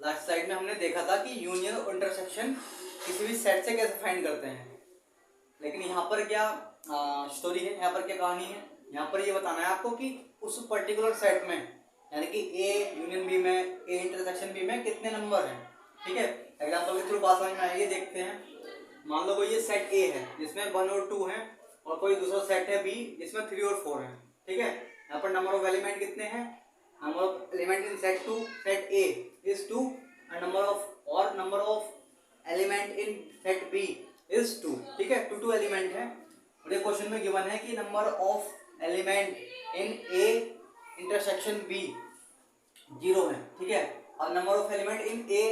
Last slide में हमने देखा था कि यूनियन और इंटरसेक्शन किसी भी सेट से कैसे फाइंड करते हैं, लेकिन यहाँ पर क्या स्टोरी है, यहाँ पर क्या कहानी है, यहाँ पर ये बताना है आपको कि उस पर्टिकुलर सेट में यानी कि ए यूनियन बी में, ए इंटरसेक्शन बी में कितने नंबर हैं। ठीक है, एग्जाम्पल के थ्रू बात समझ में आएगी। देखते हैं, मान लो कोई ये सेट ए है जिसमें 1 और 2 है, और कोई दूसरा सेट है बी जिसमें 3 और 4 है। ठीक है, यहाँ पर नंबर ऑफ एलिमेंट कितने हैं, number of element in set 2 set A is 2 and number of element in set B is 2। ठीक है, 2 एलिमेंट है और ये क्वेश्चन में गिवन है कि number of element in A intersection B 0 है। ठीक है, और number of element in A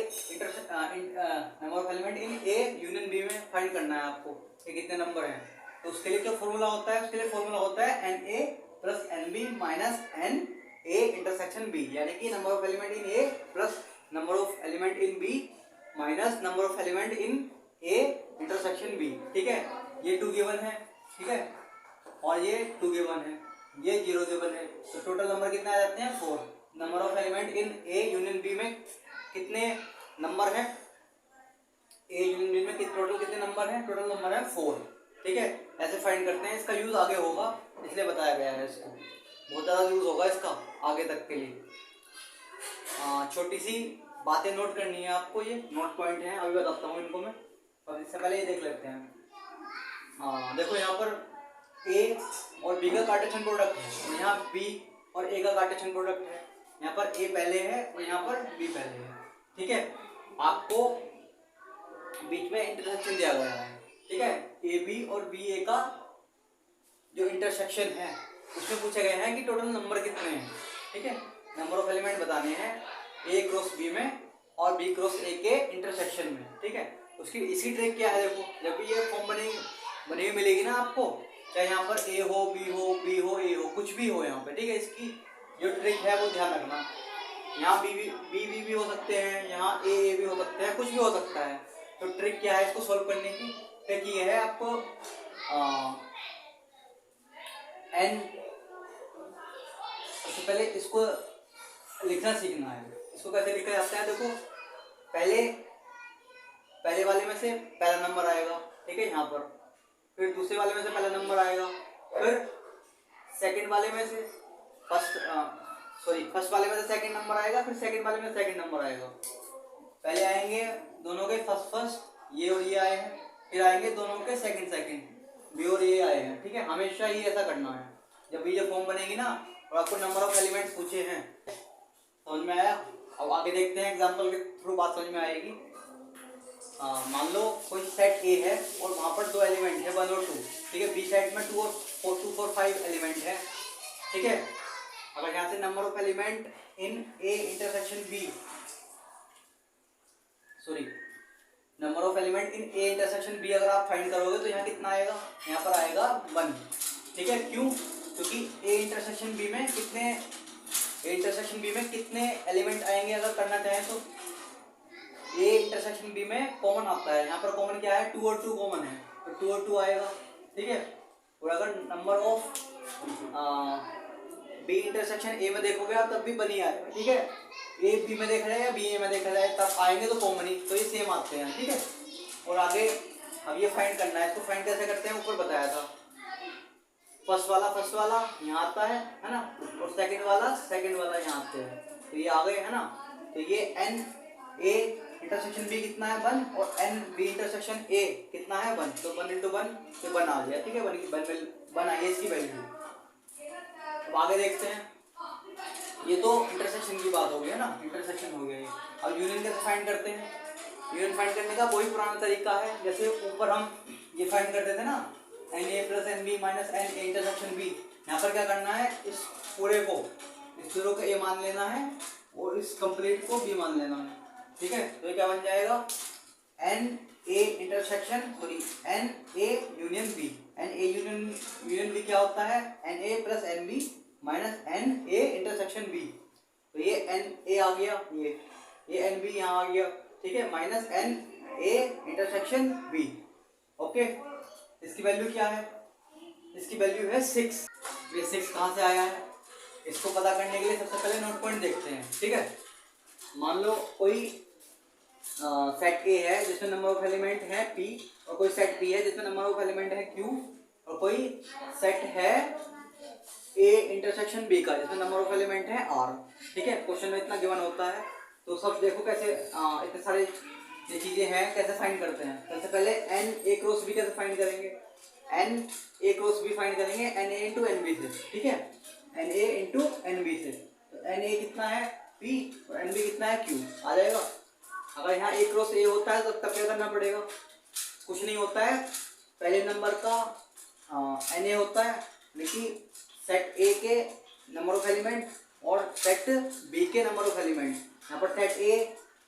number of element in A union B में फाइंड करना है आपको कि कितने नंबर हैं। तो उसके लिए क्या फॉर्मूला होता है, उसके लिए फॉर्मूला होता है n A plus n B minus n A intersection B, यानी कि number of element in A plus number of element in B minus number of element in A intersection B. ठीक है, ये 2 गिवन है। ठीक है, और ये 2 गिवन है, ये 0 गिवन है, तो टोटल नंबर कितने आ जाते हैं 4। Number of element in A union B में कितने नंबर है, ए यूनियन बी में टोटल कितने नंबर है, टोटल नंबर है 4। ठीक है, ऐसे फाइंड करते हैं। इसका यूज आगे होगा इसलिए बताया गया है, इसको बहुत ज़्यादा यूज होगा इसका आगे तक के लिए। छोटी सी बातें नोट करनी है आपको, ये नोट पॉइंट हैं, अभी बताता हूँ इनको मैं, और इससे पहले ये देख लेते हैं। देखो यहाँ पर ए और बी का कार्टेशियन प्रोडक्ट है, और यहाँ बी और ए का कार्टेशियन प्रोडक्ट है। यहाँ पर ए पहले है और यहाँ पर बी पहले है। ठीक है, आपको बीच में इंटरसेक्शन दिया गया है। ठीक है, ए बी और बी ए का जो इंटरसेक्शन है उसमें पूछा गया है कि टोटल नंबर कितने हैं। ठीक है, नंबर ऑफ एलिमेंट बताने हैं ए क्रॉस बी में और बी क्रॉस ए के इंटरसेक्शन में। ठीक है, उसकी इसी ट्रिक क्या है, देखो जब भी ये फॉर्म बनी हुई मिलेगी ना आपको, चाहे यहाँ पर ए हो बी हो बी हो ए हो कुछ भी हो यहाँ पे। ठीक है, इसकी जो ट्रिक है वो ध्यान रखना, यहाँ बी भी हो सकते हैं, यहाँ ए भी हो सकते हैं, कुछ भी हो सकता है। तो ट्रिक क्या है इसको सॉल्व करने की, ट्रिक ये है आपको एन सबसे पहले इसको लिखना सीखना है। इसको कैसे लिखा जाता है, देखो पहले वाले में से पहला नंबर आएगा। ठीक है, यहाँ पर फिर दूसरे वाले में से पहला नंबर आएगा, फिर सेकंड वाले में से फर्स्ट वाले में से सेकंड नंबर आएगा, फिर सेकंड वाले में सेकंड नंबर आएगा। पहले आएंगे दोनों के फर्स्ट ये और ये आए हैं, फिर आएंगे दोनों के सेकंड बी और ये आए हैं। ठीक है, हमेशा ही ऐसा करना है जब भी ये फॉर्म बनेगी ना और आपको नंबर ऑफ एलिमेंट्स पूछे हैं। समझ में आया? अब आगे देखते हैं, एग्जाम्पल के थ्रू बात समझ में आएगी। मान लो कोई सेट ए है और वहाँ पर 2 एलिमेंट है 1 और 2। ठीक है, बी सेट में 2 और 5 एलिमेंट है। ठीक है, अगर यहाँ से number of element in A intersection B number of element in A intersection B अगर आप फाइंड करोगे तो यहाँ कितना आएगा, यहाँ पर आएगा 1। ठीक है, क्यों? क्योंकि ए इंटरसेक्शन बी में कितने एलिमेंट आएंगे अगर करना चाहें तो ए इंटरसेक्शन बी में कॉमन आता है। यहाँ पर कॉमन क्या है, 2 और 2 कॉमन है, तो 2 और 2 आएगा। ठीक है, और अगर number of B intersection A में देखोगे आप तब भी बनी आएगा। ठीक है, ए बी में देखा जाए या बी ए में देखा जाए तब आएंगे तो कॉमन ही, तो ये सेम आते हैं। ठीक है, और आगे अब ये फाइंड करना है, इसको फाइंड कैसे करते हैं ऊपर बताया था। फर्स्ट वाला यहाँ आता है ना, और सेकंड वाला यहाँ आते हैं, तो ये आ गए है ना। तो ये एन ए इंटरसेक्शन बी कितना है 1 और एन बी इंटरसेक्शन ए कितना है 1, तो 1 × 1 तो 1 आ गया। ठीक है, 1 आई इसकी वैल्यू। अब आगे देखते हैं, ये तो इंटरसेक्शन की बात हो गई है ना, इंटरसेक्शन हो गया ये। अब यूनियन कैसे फाइंड करते हैं, यूनियन फाइंड करने का वही पुराना तरीका है जैसे ऊपर हम ये फाइंड करते थे ना, n A plus n B minus n A intersection B. यहाँ पर क्या करना है, इस पूरे को ए मान लेना है और इस कंप्लीट को बी मान लेना है। ठीक है, तो ये क्या बन जाएगा, n A n A union B. N A union B क्या होता है, n A plus n B minus n A intersection B. तो ये एन ए आ गया, ये एन बी यहाँ आ गया। ठीक है, minus n A intersection B. Okay, इसकी वैल्यू क्या है, इसकी वैल्यू है 6। ये 6 कहाँ से आया है, इसको पता करने के लिए सबसे पहले नोट पॉइंट देखते हैं। ठीक है, मान लो कोई सेट ए है जिसमें नंबर ऑफ एलिमेंट है p, और कोई सेट b है जिसमें नंबर ऑफ एलिमेंट है q, और कोई सेट है a इंटरसेक्शन b का जिसमें नंबर ऑफ एलिमेंट है r। ठीक है, क्वेश्चन में इतना गिवन होता है। तो सब देखो कैसे इतने सारे ये चीजें हैं कैसे फाइंड करते हैं। सबसे पहले n a क्रॉस b कैसे फाइंड करेंगे, n a cross b find करेंगे n a into n B से। ठीक है, n a into n B से। तो n a कितना है p और n b कितना है q आ जाएगा। अगर यहाँ a क्रॉस a होता है तो तब क्या करना पड़ेगा, कुछ नहीं होता है, पहले नंबर का एन ए होता है, लेकिन सेट ए के नंबर ऑफ एलिमेंट और सेट बी के नंबर ऑफ एलिमेंट। यहाँ पर सेट ए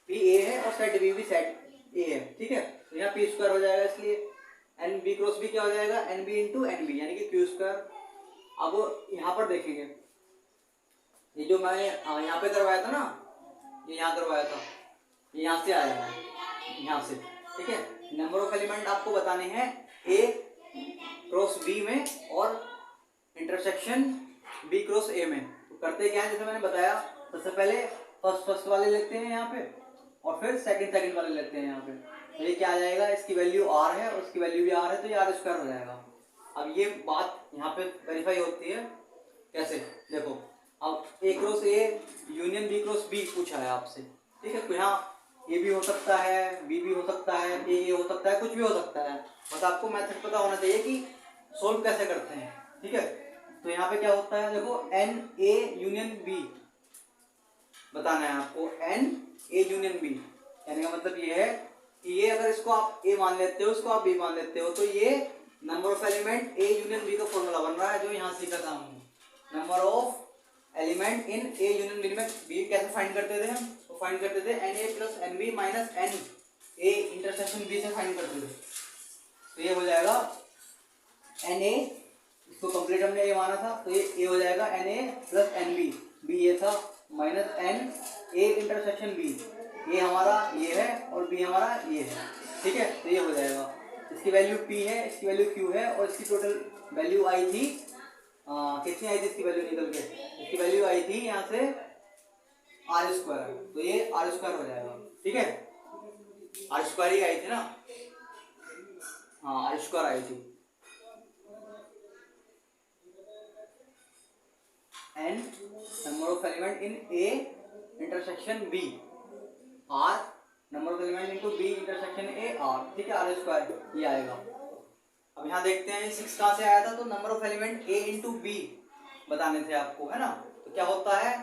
भी ए है और सेट बी भी सेट ए है। ठीक है, तो यहाँ पी स्क्वायर हो जाएगा, इसलिए एन बी क्रॉस बी क्या हो जाएगा, n B into n B यानी कि क्यू स्क्वायर। अब यहाँ पर देखेंगे, ये जो मैंने यहाँ पे करवाया था ना, ये यहाँ करवाया था, ये यहाँ से आया है, यहाँ से। ठीक है, नंबर ऑफ एलिमेंट आपको बताने हैं ए क्रॉस बी में और इंटरसेक्शन बी क्रॉस ए में। तो करते क्या है, जैसे मैंने बताया, सबसे पहले फर्स्ट वाले लेते हैं यहाँ पे और फिर सेकंड वाले लेते हैं यहाँ पे। तो ये क्या आ जाएगा, इसकी वैल्यू आर है और इसकी वैल्यू भी आर है, तो ये आर स्क्वायर हो जाएगा। अब ये बात यहाँ पे वेरीफाई होती है कैसे, देखो अब A cross A union B cross B पूछा है आपसे। ठीक है, तो यहाँ ए भी हो सकता है, बी भी हो सकता है, ए हो सकता है, कुछ भी हो सकता है, बस आपको मेथड पता होना चाहिए कि सोल्व कैसे करते हैं। ठीक है, तो यहाँ पे क्या होता है, देखो एन ए यूनियन बी बताना है आपको, एन ए यूनियन बी। कहने का मतलब ये है कि ये अगर इसको आप ए मान लेते हो, इसको आप बी मान लेते हो, तो ये number of element A union B का फॉर्मूला बन रहा है जो यहाँ सीखा था हमने। Number of element in A union B में बी कैसे फाइंड करते थे हम, तो फाइंड करते थे n A plus n B minus n A intersection B से फाइंड करते थे। तो ये हो जाएगा एन ए, इसको कंप्लीट हमने ए माना था, तो ये ए हो जाएगा n A plus n B, B ये था, minus n A intersection B, ये हमारा ये है और बी हमारा ये है। ठीक है, तो ये हो जाएगा, इसकी वैल्यू p है, इसकी वैल्यू q है और इसकी टोटल वैल्यू आई थी, कितनी आई थी इसकी वैल्यू निकल के, इसकी वैल्यू आई थी यहाँ से आर स्क्वायर, तो ये आर स्क्वायर हो जाएगा। ठीक है, आर स्क्वायर ही आई थी ना, हाँ आर स्क्वायर आई थी। N number of element in A intersection B, R number of element into B intersection A R. ठीक है, आर स्क्वायर ये आएगा। अब यहाँ देखते हैं 6 कहाँ से आया था, तो number of element A into B बताने थे आपको, है ना। तो क्या होता है,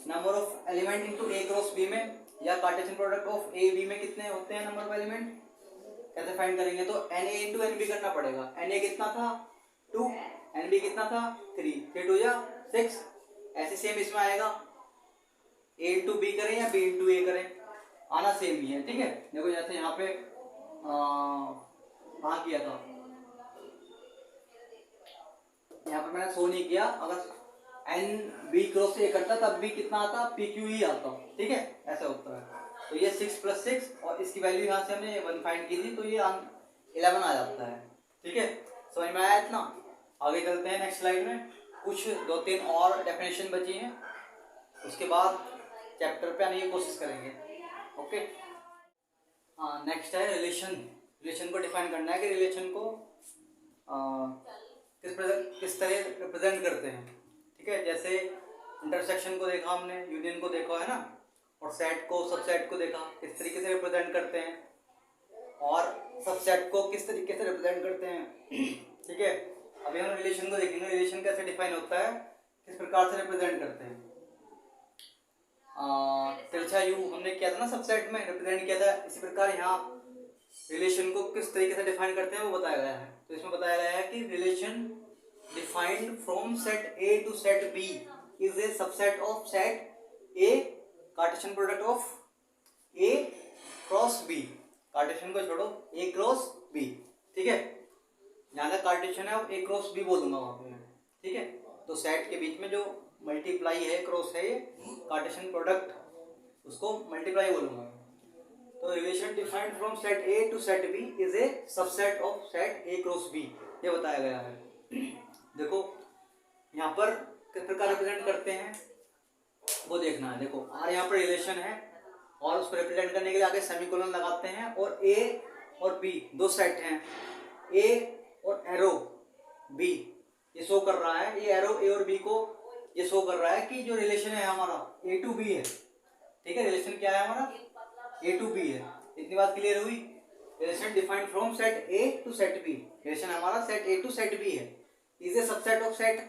number of element into A cross B में या Cartesian product of A B में कितने होते हैं नंबर ऑफ एलिमेंट, कैसे फाइंड करेंगे, तो n A into n B करना पड़ेगा। एन ए कितना था 2, एन बी कितना था 3, 3 2 या 6। ऐसे सेम इसमें आएगा, ए इंटू बी करें या बी इंटू ए करें, आना सेम ही है। ठीक है, देखो जैसे यहाँ पे कहाँ किया था, यहाँ पर मैंने शो नहीं किया, अगर एन बी क्रॉस ए करता तब भी कितना आता, पी क्यू ही आता। ठीक है, ऐसा होता है। तो ये 6 + 6 और इसकी वैल्यू यहाँ से हमने 1 फाइंड की थी, तो ये 11 आ जाता है। ठीक है, समझ में आया इतना। आगे चलते हैं नेक्स्ट स्लाइड में, कुछ 2-3 और डेफिनेशन बची हैं, उसके बाद चैप्टर पे आने की कोशिश करेंगे। ओके, हाँ नेक्स्ट है रिलेशन। रिलेशन को डिफाइन करना है कि रिलेशन को किस तरह रिप्रेजेंट करते हैं। ठीक है, जैसे इंटरसेक्शन को देखा हमने, यूनियन को देखा है ना, और सेट को सबसेट को देखा किस तरीके से रिप्रेजेंट करते हैं, और सबसेट को किस तरीके से रिप्रेजेंट करते हैं। ठीक है, अभी हम रिलेशन को देखेंगे, रिलेशन कैसे डिफाइन होता है, किस प्रकार से रिप्रेजेंट करते हैं। तिरछा यू हमने किया था ना सबसेट में, रिप्रेजेंट किया था, इसी प्रकार यहाँ रिलेशन को किस तरीके से डिफाइन करते हैं वो बताया गया है। तो इसमें बताया गया है कि relation defined from set A to set B is a subset of set A Cartesian product of A cross B. Cartesian को छोड़ो, ए क्रॉस बी। ठीक है, यहाँ तक कार्टेशियन है, ए क्रॉस बी बोलूंगा वहां पे मैं। ठीक है, तो सेट के बीच में जो मल्टीप्लाई है, क्रॉस है, ये कार्टेशियन प्रोडक्ट, उसको मल्टीप्लाई बोलूंगा। तो relation defined from set A to set B is a subset of set A cross B, ये बताया गया है। देखो यहाँ पर किस प्रकार रिप्रेजेंट करते हैं वो देखना है। देखो आर यहाँ पर रिलेशन है, और उसको रिप्रेजेंट करने के लिए आगे सेमीकोलन लगाते हैं, और ए और बी दो सेट हैं, ए और एरो बी ये शो कर रहा है, ये एरो ए और बी को ये शो कर रहा है कि जो रिलेशन है हमारा ए टू बी है। ठीक है, रिलेशन क्या है हमारा ए टू बी है। इतनी बात क्लियर हुई। Relation defined from set A to set B, relation हमारा set A to set B है, is a subset of set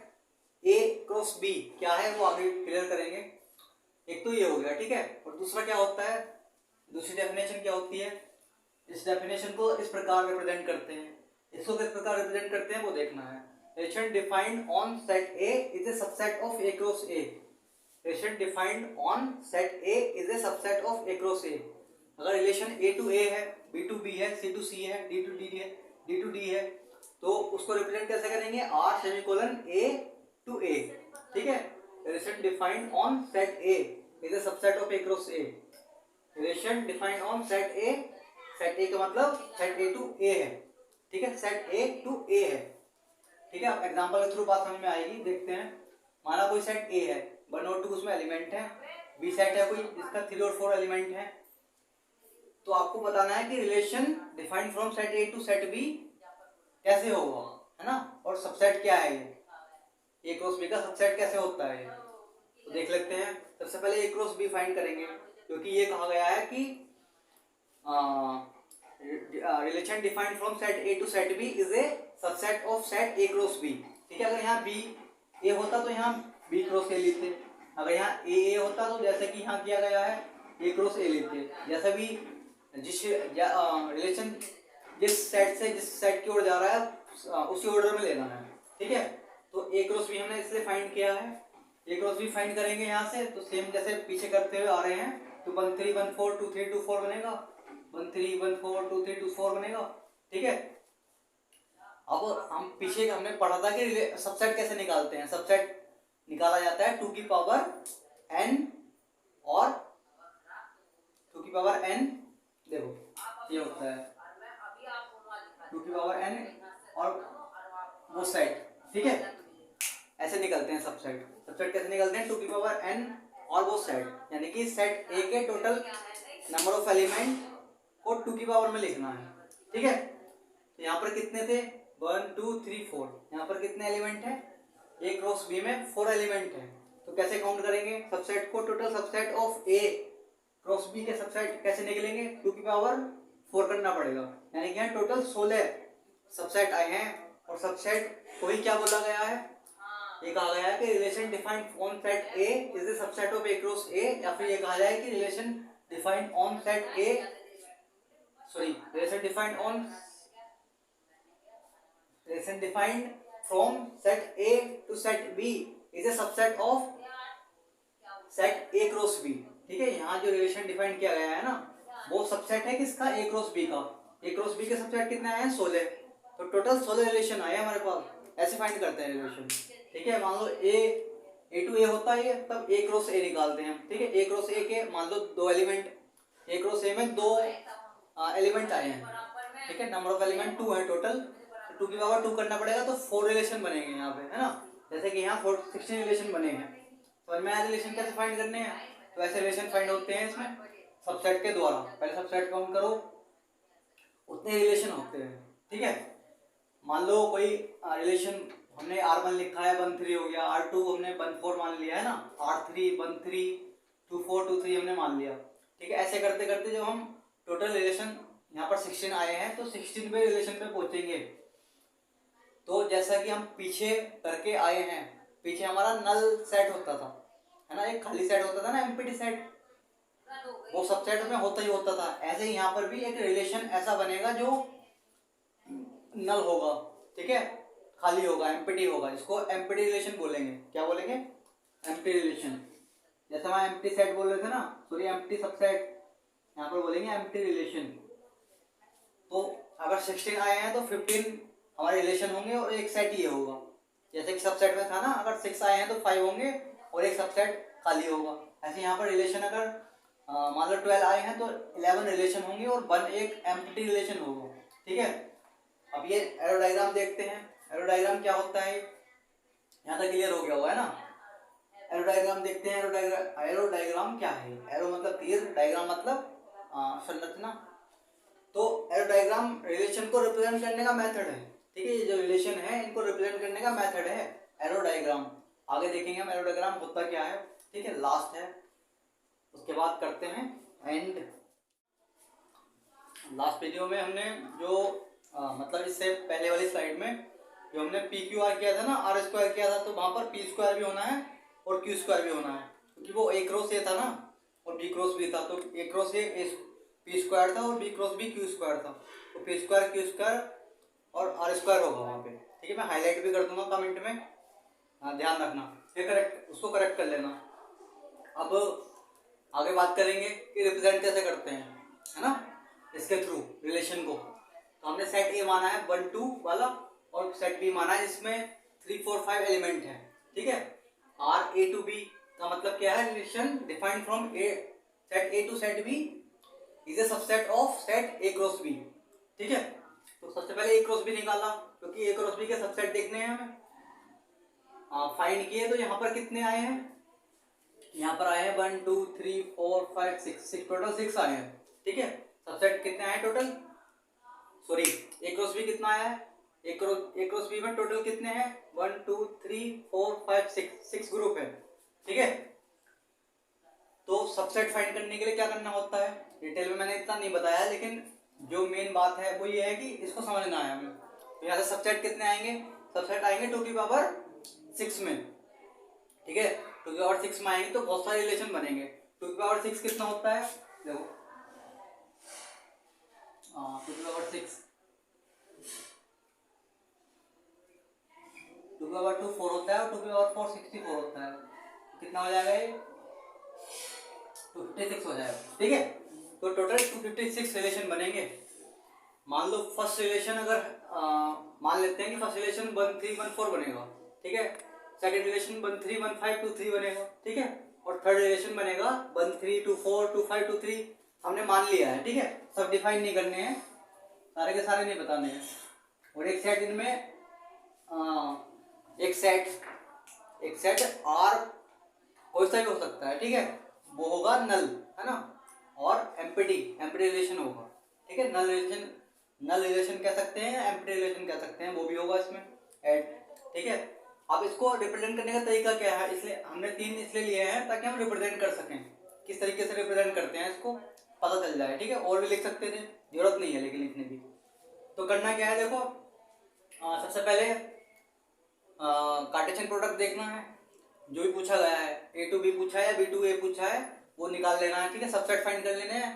A cross B. क्या है वो आगे क्लियर करेंगे। एक तो ये हो गया, ठीक है। और दूसरा क्या होता है, दूसरी डेफिनेशन क्या होती है, इस डेफिनेशन को इस प्रकार रिप्रेजेंट करते हैं, इसको किस प्रकार रिप्रेजेंट करते हैं वो देखना है। Relation defined on set A is a subset of A cross A. Relation defined on set A is a subset of A cross ए। अगर रिलेशन ए टू ए है, बी टू बी है, सी टू सी है, D to D है, D to D है, तो उसको represent कैसे करेंगे, आर सेमीकोलन ए टू ए। ठीक है, relation defined on set A is a subset of A cross A. Relation defined on set A, set ए का मतलब सेट ए टू ए है। ठीक है, सेट ए टू ए है। ठीक है, एग्जांपल के थ्रू बात समझ में आएगी। देखते हैं, माना कोई सेट ए है, 1 और 2 उसमें एलिमेंट है, बी सेट है कोई जिसका 3 और 4 एलिमेंट है, तो आपको बताना है कि relation defined from set A to set B कैसे होगा, है ना। और सबसेट क्या है ये, ए क्रॉस बी का सबसेट कैसे होता है तो देख लेते हैं। सबसे पहले ए क्रॉस बी फाइंड करेंगे, क्योंकि ये कहा गया है कि relation defined from set A to set B is a subset of set A cross B. ठीक है, अगर यहाँ बी ए होता तो यहाँ बी क्रॉस ए लेते, अगर यहाँ ए होता तो जैसे कि यहाँ किया गया है ए क्रॉस ए लेते। जैसा भी जिस रिलेशन जिस सेट की ओर जा रहा है उसी ऑर्डर में लेना है। ठीक है, तो ए क्रॉस बी हमने इसलिए फाइंड किया है। ए क्रॉस बी फाइंड करेंगे यहाँ से, तो सेम जैसे पीछे करते हुए आ रहे हैं, तो 1 3 1 4 2 3 2 4 बनेगा, 1 3 1 4 2 3 2 4 बनेगा। ठीक है, अब हम पीछे हमने पढ़ा था कि सबसेट कैसे निकालते हैं। सबसेट निकाला जाता है 2 की पावर n और 2 की पावर n, देखो ये होता है 2 की पावर n और वो सेट। ठीक है, ऐसे निकलते हैं सबसेट। सबसेट कैसे निकलते हैं, 2 की पावर n और वो सेट, यानी कि सेट ए के टोटल नंबर ऑफ एलिमेंट को 2 की पावर में लिखना है। ठीक है, तो यहाँ पर कितने थे, 1 2 3 4, यहाँ पर कितने एलिमेंट है, ए क्रॉस बी में 4 एलिमेंट है। तो कैसे काउंट करेंगे सबसेट को, total subset of A cross B के सबसेट कैसे निकलेंगे, 2 की पावर 4 करना पड़ेगा, यानी कि यहाँ टोटल 16 सबसेट आए हैं। और सबसेट को ही क्या बोला गया है, ये कहा गया है कि relation defined on set A is the subset of A cross A, या फिर ये कहा जाए कि relation defined on set A, relation defined from set A to set B is a subset of set A cross B. ठीक है, यहाँ जो रिलेशन डिफाइंड किया गया है ना, वो सबसेट है किसका, ए क्रॉस बी का। ए क्रॉस बी के सबसेट कितने आए हैं, 16, तो टोटल 16 रिलेशन आए हमारे पास। ऐसे फाइंड करते हैं रिलेशन। ठीक है, मान लो ए टू ए होता है तब ए क्रॉस ए निकालते हैं। ठीक है, ए क्रॉस ए के मान लो 2 एलिमेंट, ए क्रॉस ए में 2 एलिमेंट आए हैं। ठीक है, नंबर ऑफ एलिमेंट 2 है टोटल, 2 की पावर 2 करना पड़ेगा, तो 4 रिलेशन बनेंगे यहाँ पे, है ना। जैसे कि यहाँ 16 रिलेशन बने हैं, तो मैं रिलेशन कैसे फाइंड करने हैं, तो ऐसे रिलेशन फाइंड होते हैं इसमें सबसेट के द्वारा। पहले सबसेट काउंट करो, उतने रिलेशन होते हैं। ठीक है, मान लो कोई रिलेशन हमने R1 लिखा है, 1 3 हो गया, R2 हमने 1 4 मान लिया है ना, R3 1 3 2 4 2 3 हमने मान लिया। ठीक है, ऐसे करते करते जब हम टोटल रिलेशन यहाँ पर 16 आए हैं, तो 16 पे रिलेशन पे पहुंचेंगे। तो जैसा कि हम पीछे करके आए हैं, पीछे हमारा नल सेट होता था, है ना, एक खाली सेट होता था ना, एम्प्टी सेट, वो सबसेट में होता ही होता था। ऐसे ही यहाँ पर भी एक रिलेशन ऐसा बनेगा जो नल होगा। ठीक है, खाली होगा, एम्प्टी होगा, इसको एम्प्टी रिलेशन बोलेंगे। क्या बोलेंगे, एम्प्टी रिलेशन। जैसे हम एम्प्टी सेट बोल रहे थे ना, सॉरी एम्प्टी सबसेट, यहाँ पर बोलेंगे एम्प्टी रिलेशन। तो अगर 16 आए हैं तो 15 हमारे रिलेशन होंगे और एक सेट ये होगा। जैसे कि सबसेट में था ना, अगर 6 आए हैं तो 5 होंगे और एक सबसेट खाली होगा। ऐसे यहाँ पर रिलेशन अगर मान लो 12 आए हैं तो 11 रिलेशन होंगे और 1 एक एम्प्टी रिलेशन होगा। ठीक है, अब ये एरो डायग्राम देखते हैं। एरो डायग्राम क्या होता है, यहाँ तक क्लियर हो गया होगा, है ना। एरो डायग्राम देखते हैं। एरो डायग्राम क्या है? एरो मतलब तीर, डायग्राम मतलब संरचना। तो एरो डायग्राम रिलेशन को रिप्रेजेंट करने का मेथड है, ठीक है। ये जो रिलेशन है इनको रिप्रेजेंट करने का मेथड है एरो डायग्राम। आगे देखेंगे हम एरो डायग्राम होता क्या है, ठीक है, लास्ट है, उसके बाद करते हैं एंड। लास्ट वीडियो में हमने जो मतलब इससे पहले वाली स्लाइड में जो हमने पी क्यू आर किया था ना, आर स्क्वायर किया था, तो वहाँ पर पी स्क्वायर भी होना है और क्यू स्क्वायर भी होना है, क्योंकि वो ए क्रॉस ए था ना और बी क्रॉस बी था, तो A cross A P square था और B cross B Q square था, तो पी स्क्वायर क्यू स्क्वायर और आर स्क्वायर होगा वहाँ पे, ठीक है। मैं हाईलाइट भी कर दूंगा कमेंट में, ध्यान रखना, फिर करेक्ट उसको करेक्ट कर लेना। अब आगे बात करेंगे कि रिप्रेजेंट कैसे करते हैं, है ना, इसके थ्रू रिलेशन को। तो हमने सेट ए माना है 1 2 वाला और सेट बी माना है जिसमें 3 4 5 एलिमेंट है, ठीक है। आर ए टू बी का मतलब क्या है? Relation defined from a set A to set B is a subset of set A cross B, ठीक है। तो सबसे पहले ए क्रॉस बी निकाला, क्योंकि ए क्रॉस बी के सबसेट देखने हैं हमें, फाइंड किए। तो यहाँ पर कितने आए हैं? यहाँ पर आए हैं 1 2 3 4 5 6 टोटल 6 आए हैं, ठीक है। सबसेट कितने आए टोटल? सॉरी, ए क्रॉस बी कितना आया है? ए क्रॉस बी में टोटल कितने हैं? 1 2 3 4 5 6 ग्रुप है, ठीक है। तो सबसेट फाइंड करने के लिए क्या करना होता है, डिटेल में मैंने इतना नहीं बताया, लेकिन जो मेन बात है वो ये है कि इसको समझना है हमें। तो यहाँ से सबसेट कितने आएंगे? सबसेट आएंगे 2 की पावर 6 में, ठीक है। 2 की पावर 6 में आएंगे तो बहुत सारे रिलेशन बनेंगे। 2 की पावर 6 कितना होता है? देखो 2 की पावर 6, 2 की पावर 2 4 होता है और 2 की पावर 4 64 होता है। कितना हो जाएगा ये? 256 हो जाएगा, ठीक है। तो टोटल 256 रिलेशन बनेंगे। मान लो फर्स्ट रिलेशन अगर मान लेते हैं कि फर्स्ट रिलेशन 1 3 1 4 बनेगा, ठीक है। सेकंड रिलेशन 1 3 1 5 2 3 बनेगा, ठीक है। और थर्ड रिलेशन बनेगा 1 3 2 4 2 5 2 3। हमने मान लिया है, ठीक है। सब डिफाइन नहीं करने हैं, सारे के सारे नहीं बताने हैं। और एक सेट इनमें एक सेट आर कोई सा भी हो सकता है, ठीक है, वो होगा नल, है ना। और एम्प्टी रिलेशन होगा, ठीक है। नल रिलेशन कह सकते हैं, एम्प्टी रिलेशन कह सकते हैं, वो भी होगा इसमें ऐड, ठीक है। अब इसको रिप्रेजेंट करने का तरीका क्या है? इसलिए हमने 3 इसलिए लिए हैं ताकि हम रिप्रेजेंट कर सकें, किस तरीके से रिप्रेजेंट करते हैं इसको पता चल जाए, ठीक है। और भी लिख सकते थे, जरूरत नहीं है लेकिन लिखने की। तो करना क्या है, देखो सबसे पहले कार्टेशियन प्रोडक्ट देखना है, जो भी पूछा गया है, ए टू बी पूछा है, बी टू ए पूछा है, वो निकाल लेना है, ठीक है। सबसेट फाइंड कर लेने हैं,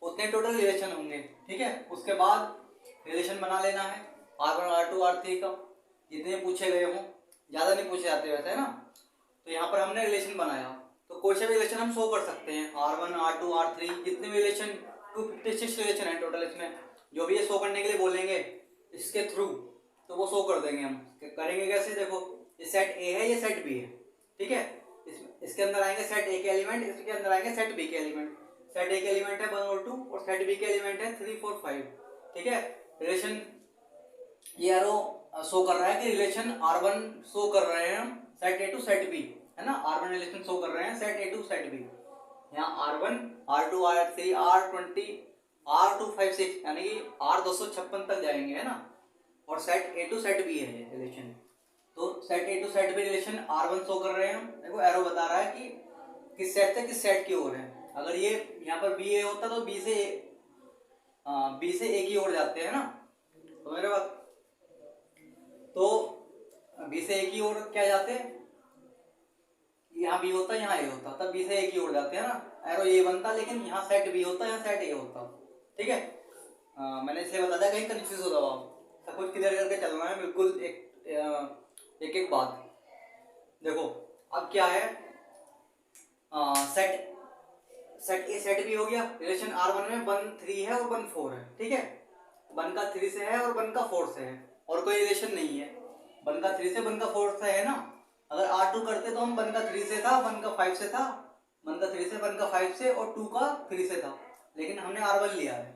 उतने टोटल रिलेशन होंगे, ठीक है। उसके बाद रिलेशन बना लेना है R1 R2 R3 का, जितने पूछे गए हों, ज़्यादा नहीं पूछे जाते वैसे, है ना। तो यहाँ पर हमने रिलेशन बनाया, तो कोई सा भी रिलेशन हम शो कर सकते हैं, R1 R2 R3 जितने भी रिलेशन 256 रिलेशन है टोटल। इसमें जो भी ये शो करने के लिए बोलेंगे इसके थ्रू, तो वो शो कर देंगे हम। करेंगे कैसे? देखो ये सेट ए है, ये सेट बी है, ठीक है। इसके अंदर आएंगे सेट ए के एलिमेंट, इसके अंदर आएंगे सेट बी के एलिमेंट। सेट ए के एलिमेंट है 1 और 2 और सेट बी के एलिमेंट है 3 4 5, ठीक है। रिलेशन ये एरो शो कर रहा है कि रिलेशन R1 शो कर रहे हैं हम set A to set B, है ना। R1 रिलेशन शो कर रहे हैं set A to set B. यहाँ R1 R2 R3 R20 R256 यानी कि R256 तक जाएंगे, है ना। और set A to set B है रिलेशन, तो set A to set B relation R1 show कर रहे हैं हम। देखो एरो बता रहा है कि किस सेट से किस सेट की ओर है। अगर ये यहाँ पर बी ए होता तो बी से ए की ओर जाते हैं ना, तो मेरे बात, तो बी से ए की ओर क्या जाते हैं, यहाँ बी होता यहाँ ए होता, तब बी से ए की ओर जाते हैं ना, एरो ये बनता। लेकिन यहाँ सेट बी होता, यहाँ सेट ए होता, ठीक है। मैंने इसलिए बता दिया कहीं कंफ्यूज हो जाओ आप, सब कुछ क्लियर करके चलना है बिल्कुल, एक बात। देखो अब क्या है, सेट ए सेट बी हो गया। रिलेशन R1 में 1 3 है और 1 4 है, ठीक है। 1 का 3 से है और 1 का 4 से है, और कोई रिलेशन नहीं है। 1 का 3 से 1 का 4 से है ना। अगर R2 करते तो हम 1 का 3 से था, 1 का 5 से था, 1 का 3 से 1 का 5 से और 2 का 3 से था, लेकिन हमने R1 लिया है।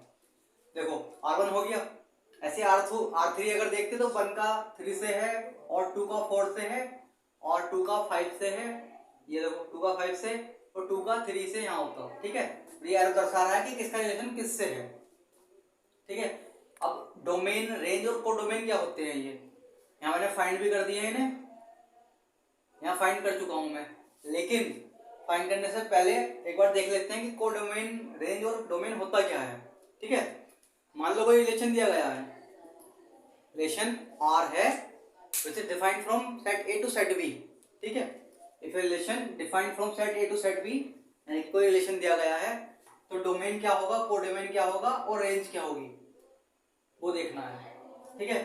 देखो R1 हो गया। ऐसे R3 अगर देखते तो 1 का 3 से है और 2 का 4 से है और 2 का 5 से है, ये देखो 2 का 5 से और 2 का 3 से यहाँ होता, ठीक है। ये एरो दर्शा रहा है कि किसका रिलेशन किससे है, ठीक है। अब डोमेन, रेंज और कोडोमेन क्या होते हैं, ये यहाँ मैंने फाइंड भी कर दिए हैं इन्हें, यहाँ फाइंड कर चुका हूं मैं, लेकिन फाइंड करने से पहले एक बार देख लेते हैं कि कोडोमेन, रेंज और डोमेन होता क्या है, ठीक है। मान लो कोई रिलेशन दिया गया है, रिलेशन R है which is defined from set A to set B, ठीक है। if a relation defined from set A to set B, यानी कि कोई रिलेशन दिया गया है, तो डोमेन क्या होगा, कोडोमेन क्या होगा और रेंज क्या होगी, वो देखना है, ठीक है।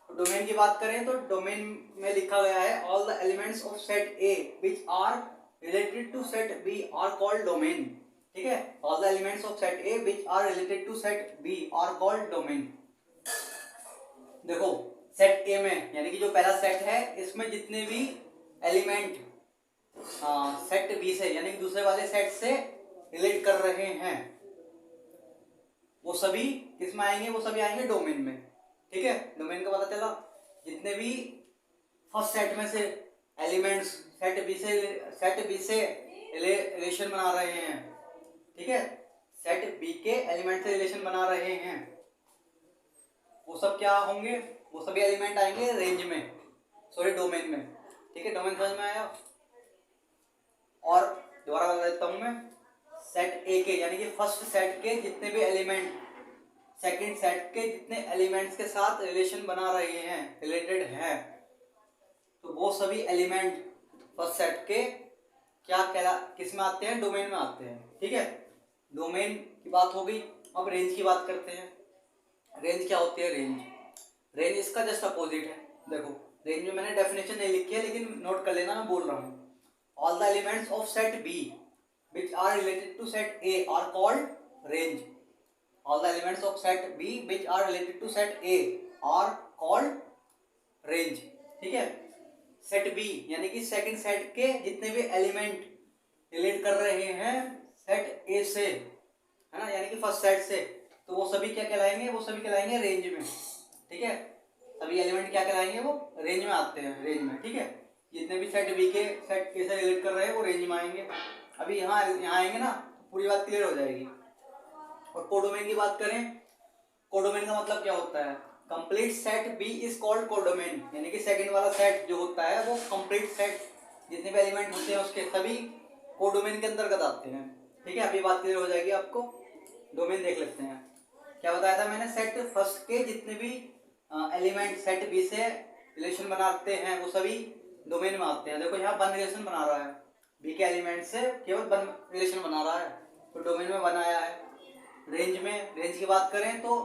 तो डोमेन की बात करें तो डोमेन में लिखा गया है all the elements of set A which are related to set B are called domain, ठीक है। All the elements of set A which are related to set B are called domain। देखो set A में, यानी कि जो पहला set है, इसमें जितने भी एलिमेंट सेट B से यानी कि दूसरे वाले सेट से रिलेट कर रहे हैं, वो सभी किस में आएंगे, वो सभी आएंगे डोमेन में, ठीक है। डोमेन का पता चला, जितने भी फर्स्ट सेट में से एलिमेंट्स सेट बी से रिलेशन बना रहे हैं, ठीक है, सेट बी के एलिमेंट से रिलेशन बना रहे हैं, वो सब क्या होंगे, वो सभी एलिमेंट आएंगे रेंज में, सॉरी डोमेन में, ठीक है। डोमेन समझ में आया। और दोबारा बता देता हूं मैं, सेट ए के यानी कि फर्स्ट सेट के जितने भी एलिमेंट सेकंड सेट के जितने एलिमेंट्स के साथ रिलेशन बना रहे हैं, रिलेटेड हैं, तो वो सभी एलिमेंट फर्स्ट सेट के किस में आते हैं, डोमेन में आते हैं, ठीक है। डोमेन की बात हो गई। अब रेंज की बात करते हैं। रेंज क्या होती है, रेंज इसका जस्ट अपोजिट है। देखो रेंज में मैंने डेफिनेशन नहीं लिखी है, लेकिन नोट कर लेना, मैं बोल रहा हूँ। All the elements of set B which are related to set A are called range. All the elements of set B which are related to set A are called range, ठीक है। Set B यानी कि second set के जितने भी element relate कर रहे हैं सेट A से, है ना, यानी कि फर्स्ट सेट से, तो वो सभी क्या कहलाएंगे, वो सभी कहलाएंगे रेंज में, ठीक है। सभी एलिमेंट क्या कहलाएंगे, वो रेंज में आते हैं, रेंज में, ठीक है। जितने भी सेट बी के सेट ए से रिलेट कर रहे हैं वो रेंज में आएंगे। अभी यहाँ आएंगे ना, पूरी बात क्लियर हो जाएगी। और कोडोमेन की बात करें, कोडोमेन का मतलब क्या होता है, complete set B is called codomain, यानी कि सेकंड वाला सेट जो होता है वो कंप्लीट सेट, जितने भी एलिमेंट होते हैं उसके सभी कोडोमेन के अंतर्गत आते हैं, ठीक है। अभी बात क्लियर हो जाएगी आपको। डोमेन देख लेते हैं। क्या बताया था मैंने, सेट फर्स्ट के जितने भी एलिमेंट सेट बी से रिलेशन बनाते हैं वो सभी डोमेन में आते हैं। देखो यहाँ वन रिलेशन बना रहा है, बी के एलिमेंट से केवल वन रिलेशन बना रहा है, तो डोमेन में बनाया है। रेंज की बात करें तो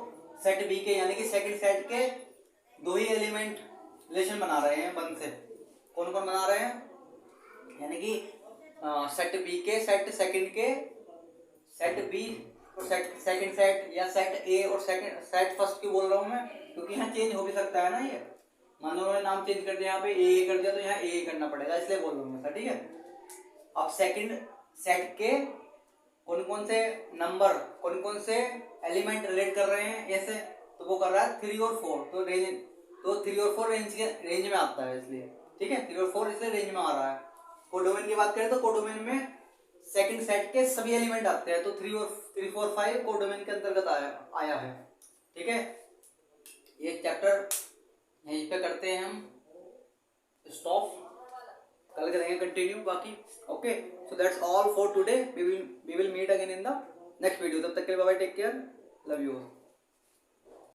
सेट बी के यानी कि सेकंड सेट के दो ही एलिमेंट रिलेशन बना रहे हैं वन से। कौन कौन बना रहे हैं, यानी कि सेट बी के सेट सेकंड के सेट बी और सेकंड सेट, या सेट ए और सेकंड सेट फर्स्ट की बोल रहा हूँ मैं, क्योंकि यहाँ चेंज हो भी सकता है ना। ये मान लो उन्होंने नाम चेंज कर दिया, यहाँ पे ए कर दिया तो यहाँ ए करना पड़ेगा, इसलिए बोल रहा हूँ, ठीक है। अब सेकंड सेट के कौन कौन से नंबर, कौन कौन से एलिमेंट रिलेट कर रहे हैं ऐसे, तो वो कर रहा है 3 और 4, तो 3 और 4 रेंज में आता है, इसलिए, ठीक है। 3 और 4 इसलिए रेंज में आ रहा है। कोडोमेन की बात करें तो कोडोमेन में सेकंड सेट के सभी एलिमेंट आते हैं, तो 3 4 5 कोडोमेन के अंतर्गत आया है, ठीक है। ये चैप्टर यहीं पे करते हैं हम स्टॉप, कल करेंगे कंटिन्यू बाकी। Okay, so that's all for today. We will meet again in the next video. तब तक के लिए bye bye, take care, love you.